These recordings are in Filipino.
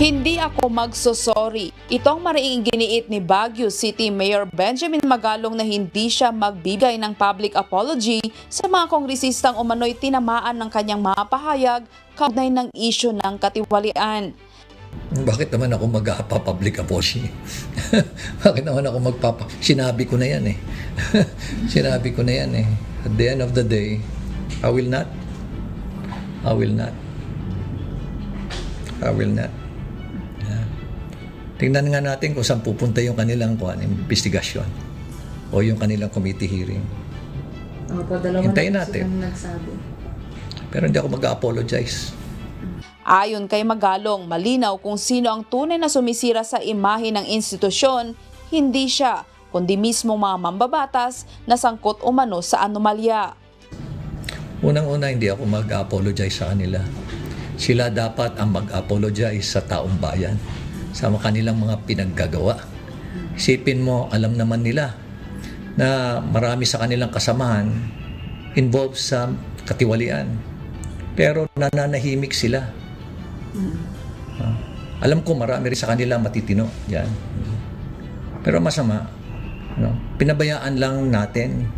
Hindi ako magsosorry. Ito ang mariing giniit ni Baguio City Mayor Benjamin Magalong na hindi siya magbibigay ng public apology sa mga kongresistang umano'y tinamaan ng kanyang mga pahayag kaugnay ng isyu ng katiwalian. Bakit naman ako mag-public apology? Bakit naman ako Sinabi ko na yan eh. Sinabi ko na yan eh. At the end of the day, I will not. Tingnan nga natin kung saan pupunta yung kanilang investigasyon o yung kanilang committee hearing. Hintayin natin. Pero hindi ako mag-apologize. Ayon kay Magalong, malinaw kung sino ang tunay na sumisira sa imahe ng institusyon, hindi siya, kundi mismo mga mambabatas na sangkot umano sa anomalya. Unang-una, hindi ako mag-apologize sa kanila. Sila dapat ang mag-apologize sa taong bayan sa kanilang mga pinaggagawa. Isipin mo, alam naman nila na marami sa kanilang kasamahan involved sa katiwalian. Pero nananahimik sila. Alam ko marami rin sa kanila matitino yan. Pero masama, pinabayaan lang natin.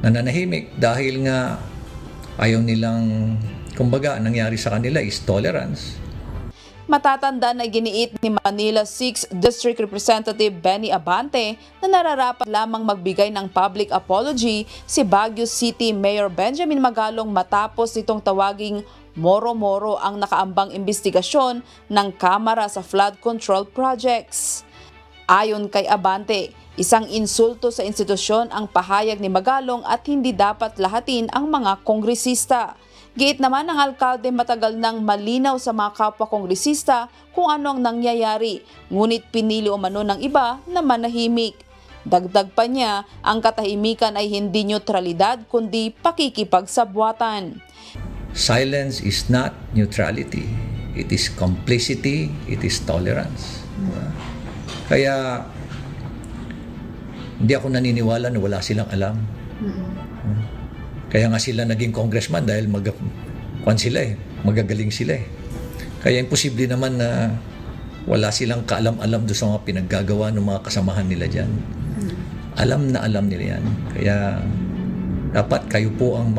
Nananahimik dahil nga ayaw nilang, kumbaga, nangyari sa kanila is tolerance. Matatanda na giniit ni Manila 6th District Representative Benny Abante na nararapat lamang magbigay ng public apology si Baguio City Mayor Benjamin Magalong matapos nitong tawaging moro-moro ang nakaambang investigasyon ng Kamara sa flood control projects. Ayon kay Abante, isang insulto sa institusyon ang pahayag ni Magalong at hindi dapat lahatin ang mga kongresista. Giit naman ng alkalde matagal nang malinaw sa mga kapwa-kongresista kung ano ang nangyayari, ngunit pinili umano ng iba na manahimik. Dagdag pa niya, ang katahimikan ay hindi neutralidad kundi pakikipagsabwatan. Silence is not neutrality. It is complicity, it is tolerance. Kaya hindi ako naniniwala na wala silang alam. Kaya nga sila naging congressman dahil magagaling sila eh. Kaya imposible naman na wala silang kaalam-alam doon sa mga pinaggagawa ng mga kasamahan nila dyan. Alam na alam nila yan. Kaya dapat kayo po ang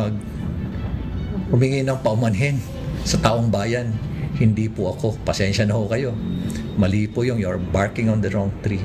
humingi ng paumanhin sa taong bayan. Hindi po ako. Pasensya na ho kayo. Mali po yung you're barking on the wrong tree.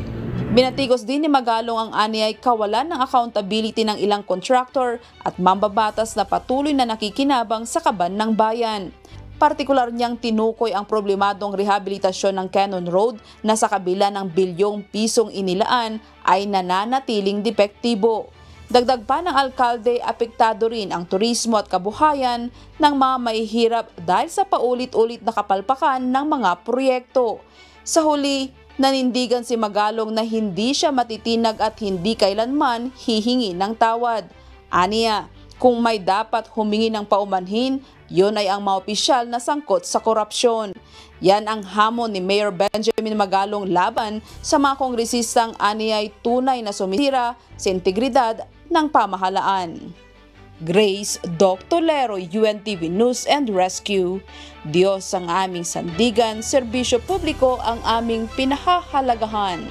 Binatikos din ni Magalong ang aniyay kawalan ng accountability ng ilang contractor at mambabatas na patuloy na nakikinabang sa kaban ng bayan. Partikular niyang tinukoy ang problemadong rehabilitasyon ng Cannon Road na sa kabila ng bilyong pisong inilaan ay nananatiling depektibo. Dagdag pa ng alkalde, apektado rin ang turismo at kabuhayan ng mga mahihirap dahil sa paulit-ulit na kapalpakan ng mga proyekto. Sa huli, nanindigan si Magalong na hindi siya matitinag at hindi kailanman hihingi ng tawad. Aniya, kung may dapat humingi ng paumanhin, yun ay ang mga opisyal na sangkot sa korupsyon. Yan ang hamon ni Mayor Benjamin Magalong laban sa mga kongresistang aniyay tunay na sumisira sa integridad ng pamahalaan. Grace Doctolero, UNTV News and Rescue. Diyos ang aming sandigan, serbisyo publiko ang aming pinahahalagahan.